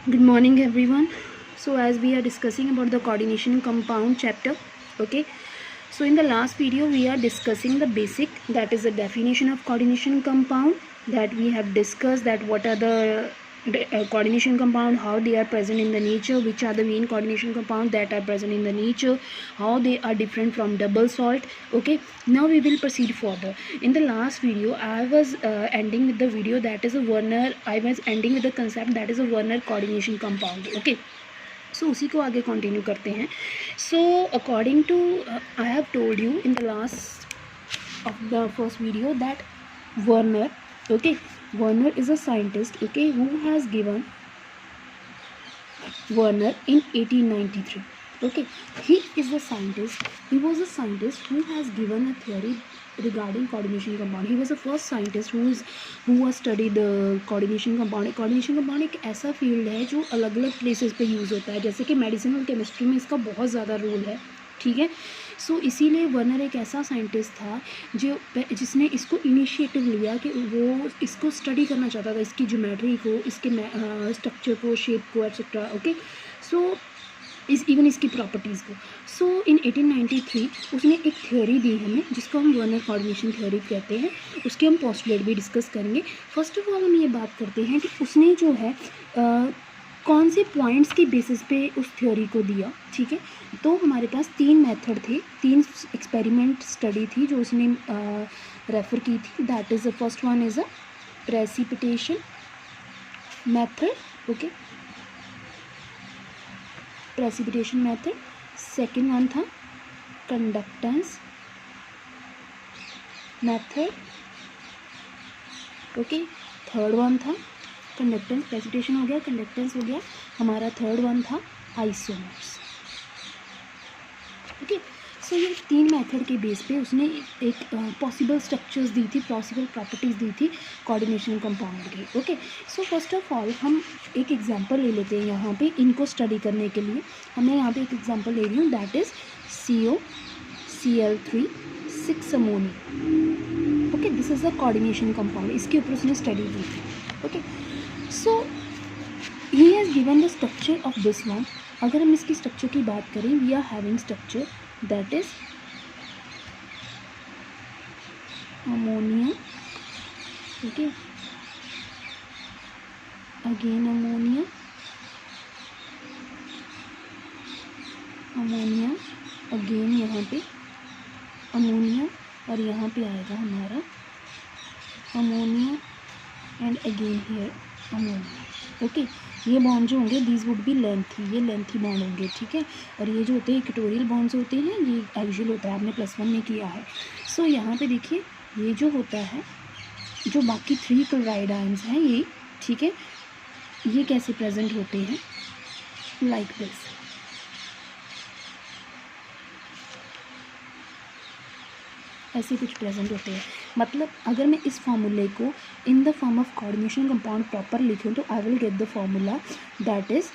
Good morning everyone. So as we are discussing about the coordination compound chapter, okay. So in the last video we are discussing the basic, that is the definition of coordination compound, that we have discussed that what are the coordination compound, how they are present in the nature, which are the main coordination compound that are present in the nature, how they are different from double salt. Okay, now we will proceed further. In the last video I was ending with the video that is a Werner, I was ending with the concept that is a Werner coordination compound. Okay, सो उसी को आगे continue करते हैं. So according to I have told you in the last of the first video that Werner, okay, Werner is a scientist, okay, who has given Werner in 1893. Okay, he is a scientist. He was a scientist who has given a theory regarding coordination compound. He was the first scientist who was studied the coordination compound. coordination compound एक ऐसा field है जो अलग अलग places पे use होता है, जैसे कि मेडिसिन और केमिस्ट्री में इसका बहुत ज़्यादा रोल है. ठीक है, सो इसीलिए वर्नर एक ऐसा साइंटिस्ट था जिसने इसको इनिशिएटिव लिया कि वो इसको स्टडी करना चाहता था, इसकी ज्योमेट्री को, इसके स्ट्रक्चर को, शेप को, एट्सेट्रा. ओके, सो इवन इसकी प्रॉपर्टीज़ को. सो इन 1893 उसने एक थ्योरी दी हमें जिसको हम वर्नर कोऑर्डिनेशन थ्योरी कहते हैं. उसके हम पोस्टुलेट भी डिस्कस करेंगे. फर्स्ट ऑफ ऑल हम ये बात करते हैं कि उसने जो है कौन से पॉइंट्स के बेसिस पे उस थ्योरी को दिया. ठीक है, तो हमारे पास 3 मेथड थे, 3 एक्सपेरिमेंट स्टडी थी जो उसने रेफ़र की थी. That is the first one is a precipitation method. Okay, precipitation method. Second one था conductance method. Okay, third one था कंडक्टेंस. प्रेसिपिटेशन हो गया, कंडक्टेंस हो गया. हमारा थर्ड वन था आइसोमर्स. ओके, सो ये 3 मेथड के बेस पे उसने एक पॉसिबल स्ट्रक्चर्स दी थी, पॉसिबल प्रॉपर्टीज़ दी थी कोऑर्डिनेशन कंपाउंड की. Okay, so first of all हम एक एग्जांपल ले लेते हैं यहाँ पे इनको स्टडी करने के लिए. मैं यहाँ पे एक एग्जांपल ले रही हूँ, that is COCl3 6 ammonia. Okay, this is a coordination compound. इसके ऊपर उसने स्टडी की थी. Okay, so he has given the structure of this one. अगर हम इसकी स्ट्रक्चर की बात करें, we are having structure that is ammonia. Okay, again ammonia, ammonia, again यहाँ पे अमोनिया, और यहाँ पे आएगा हमारा ammonia and again here ammonia. Okay, ये बॉन्ड जो होंगे दीज वुड बी लेंथी, ये लेंथी बॉन्ड होंगे. ठीक है, और ये जो होते हैं इक्वेटोरियल बॉन्ड्स होते हैं, ये एक्सियल होता है, आपने +1 में किया है. सो यहाँ पे देखिए ये जो होता है, जो बाकी 3 क्लोराइड आयंस हैं ये, ठीक है, ये कैसे प्रेजेंट होते हैं, लाइक दिस. ऐसे कुछ प्रेजेंट होते हैं. मतलब अगर मैं इस फार्मूले को in the form of coordination compound proper लिखूँ तो I will get the formula that is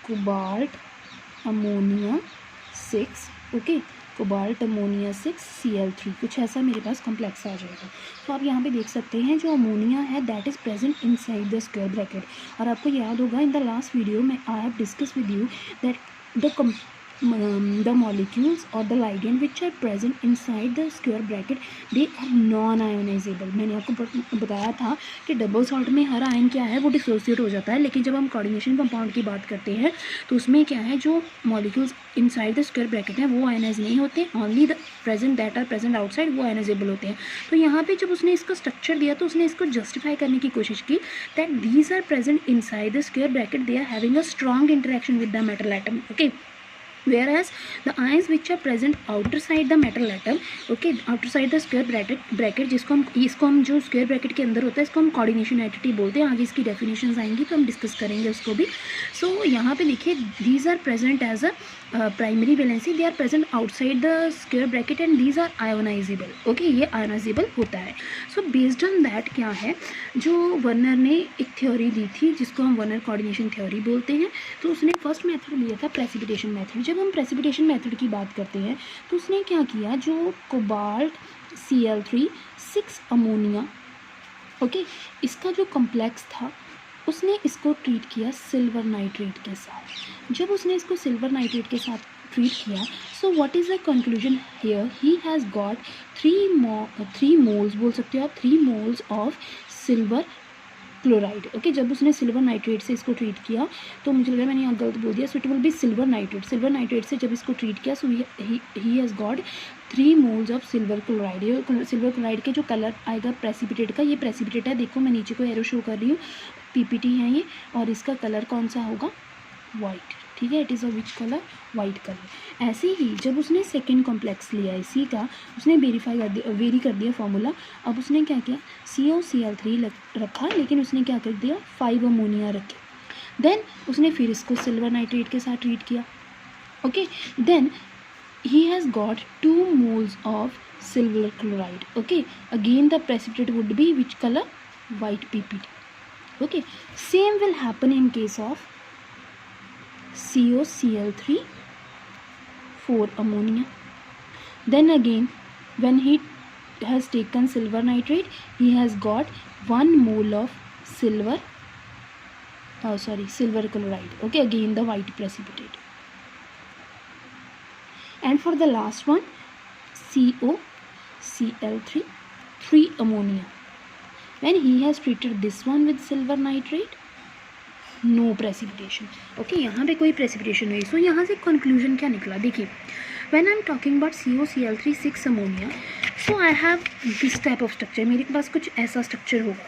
cobalt ammonia 6. Okay, cobalt ammonia 6 Cl3, कुछ ऐसा मेरे पास कॉम्प्लेक्स आ जाएगा. तो आप यहाँ पे देख सकते हैं जो अमोनिया है that is present inside the square bracket. और आपको याद होगा इन द लास्ट वीडियो में I have discuss with you that the molecules or the ligand which are present inside the square bracket they are non-ionizable. मैंने आपको बताया था कि डबल सॉल्ट में हर आयन क्या है, वो डिसोसिएट हो जाता है. लेकिन जब हम कोऑर्डिनेशन कंपाउंड की बात करते हैं तो उसमें क्या है, जो molecules inside the square bracket हैं वो आयनाइज नहीं होते, only the present that are present outside वो आयनाइजेबल होते हैं. तो यहाँ पे जब उसने इसका स्ट्रक्चर दिया तो उसने इसको जस्टिफाई करने की कोशिश की that these are present inside the square bracket, they are having a strong interaction with the metal atom. Okay, whereas the ions which are present outside the metal atom, okay, outside the square bracket जिसको हम जो square bracket के अंदर होता है इसको हम coordination entity बोलते हैं. आगे इसकी डेफिनेशंस आएंगी तो हम डिस्कस करेंगे उसको भी. सो यहाँ पे देखिए these are present as a primary valency, they are present outside the square bracket and these are ionisable. Okay, ये आयोनाइजेबल होता है. सो बेस्ड ऑन दैट क्या है, जो वर्नर ने एक थ्योरी दी थी जिसको हम वर्नर कोऑर्डिनेशन थ्योरी बोलते हैं. तो उसने फर्स्ट मेथड लिया था प्रेसिपिटेशन मेथड. जब हम प्रेसिपिटेशन मेथड की बात करते हैं तो उसने क्या किया, जो कोबाल्ट Cl3 6 अमोनिया, ओके, इसका जो कॉम्प्लेक्स था उसने इसको ट्रीट किया सिल्वर नाइट्रेट के साथ। जब उसने इसको सिल्वर नाइट्रेट के साथ ट्रीट किया, so what is the conclusion here, he has got 3 moles, बोल सकते हो आप 3 moles of silver chloride. Okay, जब उसने सिल्वर नाइट्रेट से इसको ट्रीट किया, तो मुझे लगा मैंने यहाँ गलत बोल दिया, so it will be silver nitrate. Silver nitrate से जब इसको ट्रीट किया, so he has got 3 moles of silver chloride. ये सिल्वर क्लोराइड के जो कलर आएगा प्रेसिपिटेट का, ये प्रेसिपिटेट है, देखो मैं नीचे को एरो शो कर रही हूँ, पीपीटी है ये, और इसका कलर कौन सा होगा, वाइट। ठीक है, it is a which colour, white colour. ऐसे ही जब उसने सेकेंड कॉम्प्लेक्स लिया इसी का, उसने वेरी कर दिया फार्मूला। अब उसने क्या किया, COCl3 रखा, लेकिन उसने क्या कर दिया, 5 अमोनिया रखे। देन उसने फिर इसको सिल्वर नाइट्रेट के साथ ट्रीट किया। Okay, then he has got 2 moles of silver chloride. Okay, again the precipitate would be which color, white ppt. Okay, same will happen in case of COCl3 4 ammonia. Then again when he has taken silver nitrate, he has got 1 mole of silver chloride. Okay, again the white precipitate. And for the last one, COCl3 3 ammonia. When he has treated this one with silver nitrate, no precipitation. Okay, यहाँ पे कोई precipitation नहीं। So यहाँ से conclusion क्या निकला, देखिए, when I'm talking about COCl3 6 ammonia, so I have this type of structure, मेरे पास कुछ ऐसा structure होगा।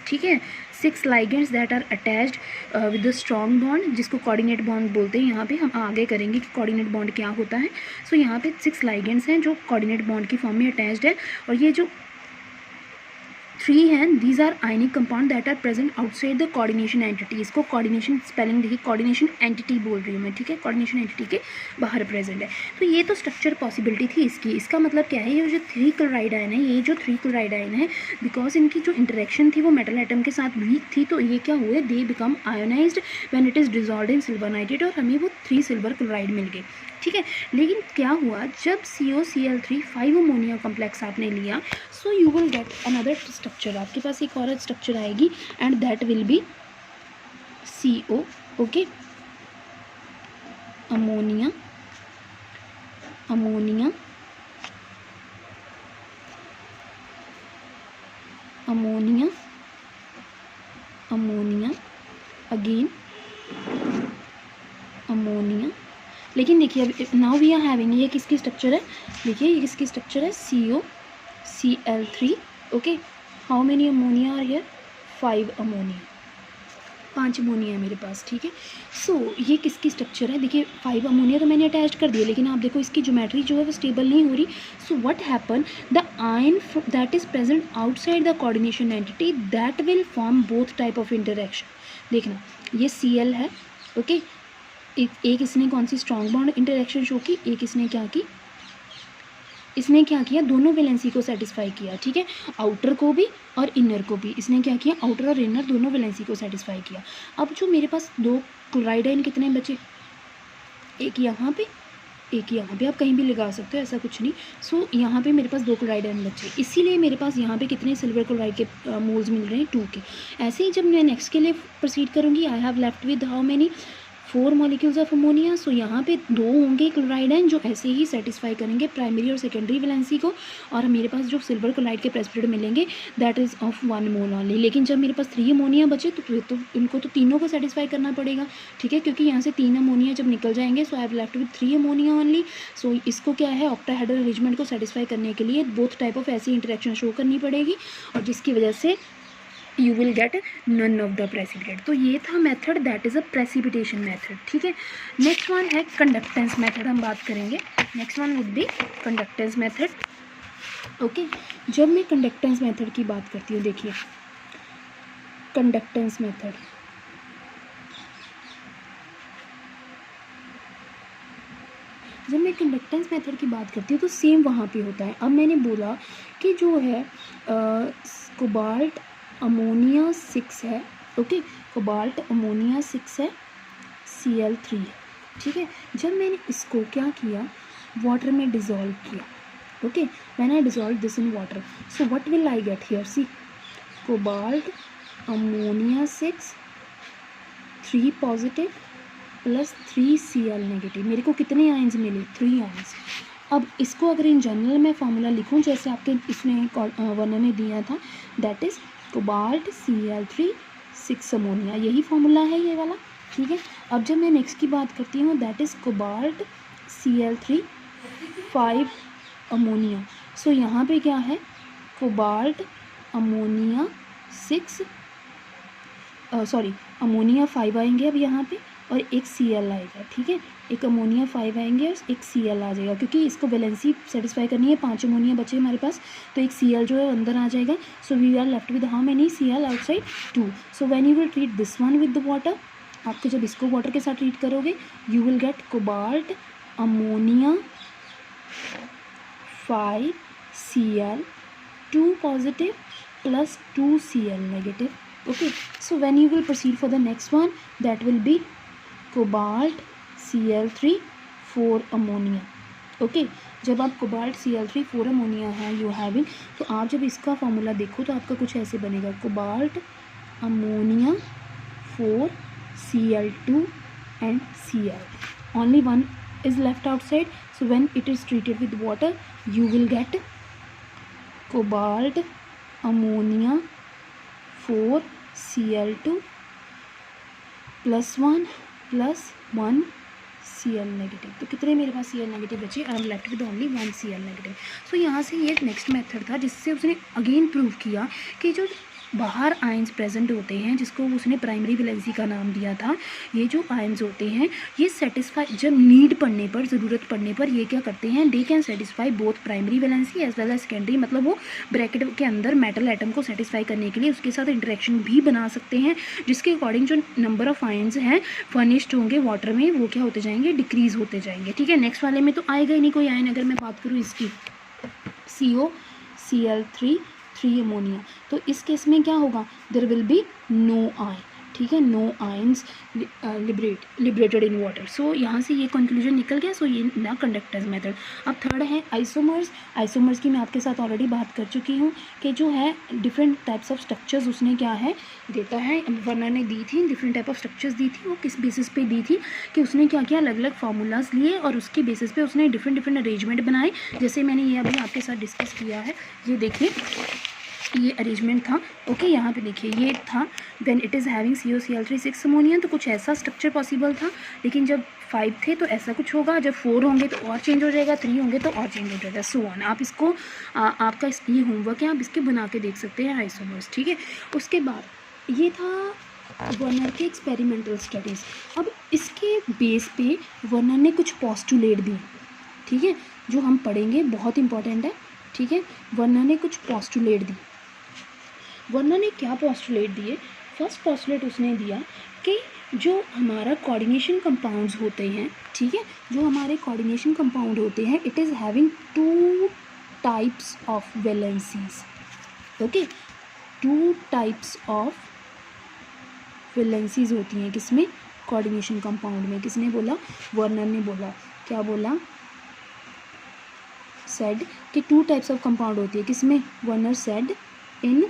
ठीक है, 6 ligands that are attached with a strong bond, जिसको कोऑर्डिनेट बॉन्ड बोलते हैं। यहाँ पे हम आगे करेंगे कि कोऑर्डिनेट बॉन्ड क्या होता है। सो यहाँ पे 6 ligands हैं जो कोऑर्डिनेट बॉन्ड की फॉर्म में अटैच्ड है, और ये जो 3 हैं, these are ionic compound that are present outside the coordination entity. इसको कोऑर्डिनेशन स्पेलिंग देखिए, कोऑर्डिनेशन एंटिटी बोल रही हूँ मैं, ठीक है, कोऑर्डिनेशन एंटिटी के बाहर प्रेजेंट है। तो ये तो स्ट्रक्चर पॉसिबिलिटी थी इसकी। इसका मतलब क्या है, ये जो 3 क्लोराइड आयन है, ये जो 3 क्लोराइड आयन है, बिकॉज इनकी जो इंटरेक्शन थी वो मेटल एटम के साथ वीक थी, तो ये क्या हुए, they become ionised when it is dissolved in silver nitrate, और हमें वो 3 सिल्वर क्लोराइड मिल गए। ठीक है, लेकिन क्या हुआ, जब COCl3 5 अमोनिया कॉम्प्लेक्स आपने लिया, so you will get another structure, आपके पास एक और स्ट्रक्चर आएगी, and that will be CO। Okay, ammonia ammonia ammonia ammonia again ammonia. लेकिन देखिए अब नाउ वी आर हैविंग, ये किसकी स्ट्रक्चर है, देखिए ये किसकी स्ट्रक्चर है, COCl3। Okay, how many ammonia are here, 5 ammonia, 5 ammonia है मेरे पास। ठीक है, सो ये किसकी स्ट्रक्चर है, देखिए 5 अमोनिया तो मैंने अटैच कर दिया, लेकिन आप देखो इसकी ज्योमेट्री जो है वो स्टेबल नहीं हो रही। So what happen, the ion that is present outside the coordination entity that will form both type of interaction. देखना ये Cl है। ओके, एक इसने कौन सी स्ट्रॉन्ग बॉन्ड इंटरेक्शन शो की, एक इसने क्या की, इसने क्या किया, दोनों वैलेंसी को सेटिस्फाई किया। ठीक है, आउटर को भी और इनर को भी, इसने क्या किया, आउटर और इनर दोनों वैलेंसी को सेटिस्फाई किया। अब जो मेरे पास 2 क्लोराइड आयन कितने बचे, एक यहाँ पे, एक यहाँ पे, आप कहीं भी लगा सकते हो, ऐसा कुछ नहीं। सो यहाँ पे मेरे पास 2 क्लोराइड आयन बचे, इसीलिए मेरे पास यहाँ पे कितने सिल्वर क्लोराइड के मोल्स मिल रहे हैं, 2 के। ऐसे ही जब मैं नेक्स्ट के लिए प्रोसीड करूँगी, I have left with how many, 4 molecules of ammonia. So यहाँ पे 2 होंगे क्लोराइड आयन जो ऐसे ही सेटिस्फाई करेंगे प्राइमरी और सेकेंडरी वैलेंसी को, और मेरे पास जो सिल्वर क्लोराइड के प्रेसिपिटेट मिलेंगे that is of 1 mole only. लेकिन जब मेरे पास 3 अमोनिया बचे तो इनको तो तीनों को सेटिस्फाई करना पड़ेगा। ठीक है, क्योंकि यहाँ से 3 अमोनिया जब निकल जाएंगे, so I have left with 3 ammonia only. So इसको क्या है, ऑक्टाहेड्रल अरेंजमेंट को सेटिस्फाई करने के लिए बोथ टाइप ऑफ ऐसी इंटरेक्शन शो करनी पड़ेगी, और जिसकी वजह से you will get none of the precipitate। तो ये था method, that is a precipitation method. ठीक है, नेक्स्ट वन है कंडक्टेंस मेथड, हम बात करेंगे। Next one would be conductance method. Okay, जब मैं कंडक्टेंस मेथड की बात करती हूँ, देखिए कंडक्टेंस मेथड, जब मैं कंडक्टेंस मेथड की बात करती हूँ तो सेम वहाँ पे होता है। अब मैंने बोला कि जो है कोबाल्ट अमोनिया 6 है। ओके, कोबाल्ट अमोनिया 6 है, Cl3 है। ठीक है, जब मैंने इसको क्या किया, वाटर में डिज़ोल्व किया। Okay, when I dissolve this in water, so what will I get here, see cobalt ammonia 6 3 positive plus 3 Cl negative. मेरे को कितने आयंस मिले? 3 आयंस। अब इसको अगर इन जनरल में फार्मूला लिखूं जैसे आपके इसमें वर्णन ने दिया था, that is cobalt Cl3 6 ammonia, यही फार्मूला है ये वाला, ठीक है। अब जब मैं नेक्स्ट की बात करती हूँ, that is cobalt Cl3 5 ammonia. So यहाँ पे क्या है? कोबाल्ट अमोनिया 6 अमोनिया 5 आएंगे अब यहाँ पे, और एक Cl आएगा, ठीक है। एक अमोनिया 5 आएंगे और एक Cl आ जाएगा, क्योंकि इसको वैलेंसी सेटिस्फाई करनी है। 5 अमोनिया बचे हमारे पास, तो एक Cl जो है अंदर आ जाएगा। So we are left with how many Cl outside? 2। So when you will treat this one with the water, आपको जब इसको वाटर के साथ ट्रीट करोगे, you will get cobalt ammonia 5 Cl 2 positive plus 2 Cl negative. Okay, so when you will proceed for the next one, that will be cobalt Cl3 4 ammonia. Okay, जब आप cobalt Cl3 4 ammonia है you having, तो आप जब इसका formula देखो तो आपका कुछ ऐसे बनेगा, cobalt ammonia 4 Cl2 and Cl. Only one is left outside, so when it is treated with water, you will get cobalt ammonia 4 Cl2 +1 + 1 Cl negative. तो कितने मेरे पास Cl नेगेटिव बचे? I am left with only 1 Cl negative. So यहाँ से ये next method था जिससे उसने अगेन प्रूव किया कि जो बाहर आयंस प्रेजेंट होते हैं, जिसको उसने प्राइमरी वैलेंसी का नाम दिया था, ये जो आयंस होते हैं ये सेटिस्फाई, जब नीड पड़ने पर, ज़रूरत पड़ने पर ये क्या करते हैं, they can satisfy both primary valency as well as secondary. मतलब वो ब्रैकेट के अंदर मेटल एटम को सेटिस्फाई करने के लिए उसके साथ इंटरेक्शन भी बना सकते हैं, जिसके अकॉर्डिंग जो नंबर ऑफ आयंस हैं फर्निश्ड होंगे वाटर में, वो क्या होते जाएंगे? डिक्रीज़ होते जाएंगे, ठीक है। नेक्स्ट वाले में तो आएगा ही नहीं कोई आयन। अगर मैं बात करूँ इसकी Cl3 3 अमोनिया, तो इस केस में क्या होगा? There will be no ion, ठीक है, no ions liberated in water. So यहाँ से ये कंक्लूजन निकल गया। सो ये ना कंडक्टर्स मेथड। अब थर्ड है आइसोमर्स। आइसोमर्स की मैं आपके साथ ऑलरेडी बात कर चुकी हूँ कि जो है डिफरेंट टाइप्स ऑफ स्ट्रक्चर्स उसने क्या है देता है, वर्णन ने दी थी, डिफरेंट टाइप ऑफ स्ट्रक्चर्स दी थी। वो किस बेसिस पे दी थी कि उसने क्या किया, अलग अलग फार्मूलाज लिए और उसके बेसिस पे उसने डिफरेंट अरेंजमेंट बनाए। जैसे मैंने ये अभी आपके साथ डिस्कस किया है, ये देखिए ये अरेंजमेंट था। ओके, यहाँ पे देखिए ये था when it is having COCl3 6 ammonia, तो कुछ ऐसा स्ट्रक्चर पॉसिबल था। लेकिन जब 5 थे तो ऐसा कुछ होगा, जब 4 होंगे तो और चेंज हो जाएगा, 3 होंगे तो और चेंज हो जाएगा, सो ऑन। आप इसको आपका ये होमवर्क है, आप इसके बना के देख सकते हैं आइसोमर्स, ठीक है। उसके बाद ये था वर्नर के एक्सपेरिमेंटल स्टडीज़। अब इसके बेस पे वर्नर ने कुछ पोस्टुलेट दिए, ठीक है, जो हम पढ़ेंगे, बहुत इंपॉर्टेंट है, ठीक है। वर्नर ने कुछ पोस्टुलेट दी। वर्नर ने क्या पोस्टुलेट दिए? फर्स्ट पोस्टुलेट उसने दिया कि जो हमारा कोऑर्डिनेशन कंपाउंड्स होते हैं, ठीक है, जो हमारे कोऑर्डिनेशन कंपाउंड होते हैं, it is having 2 types of valencies. Okay, 2 types of valencies होती हैं किसमें? कोऑर्डिनेशन कंपाउंड में। किसने बोला? वर्नर ने बोला। क्या बोला? सेड कि 2 टाइप्स ऑफ कंपाउंड होती है किसमें? Werner said in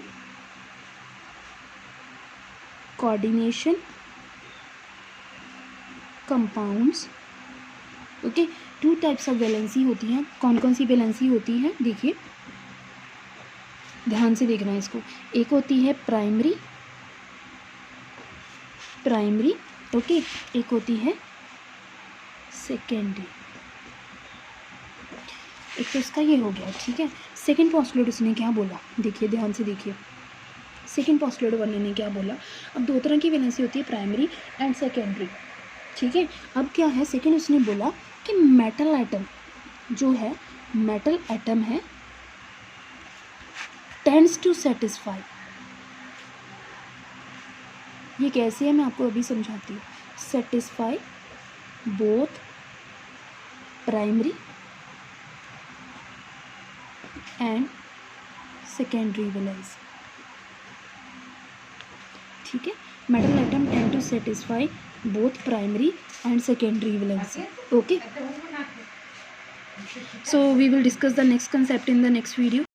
coordination compounds. Okay, 2 types of valency होती हैं। कौन कौन सी वैलेंसी होती है? देखिए, ध्यान से देखना है इसको। एक होती है प्राइमरी, ओके, एक होती है सेकेंडरी। एक तो इसका ये हो गया, ठीक है। सेकेंड पोस्टुलेट उसने क्या बोला? देखिए, ध्यान से देखिए, सेकेंड पोस्टुलेट वर्नर ने क्या बोला? अब 2 तरह की वैलेंसी होती है, प्राइमरी एंड सेकेंडरी, ठीक है। अब क्या है? सेकेंड उसने बोला कि मेटल एटम जो है, मेटल एटम है, टेंड्स टू सेटिस्फाई। ये कैसे है मैं आपको अभी समझाती हूँ। Satisfy both primary and secondary valency, ठीक है। Metal atom tend to satisfy both primary and secondary valency. Okay, so we will discuss the next concept in the next video.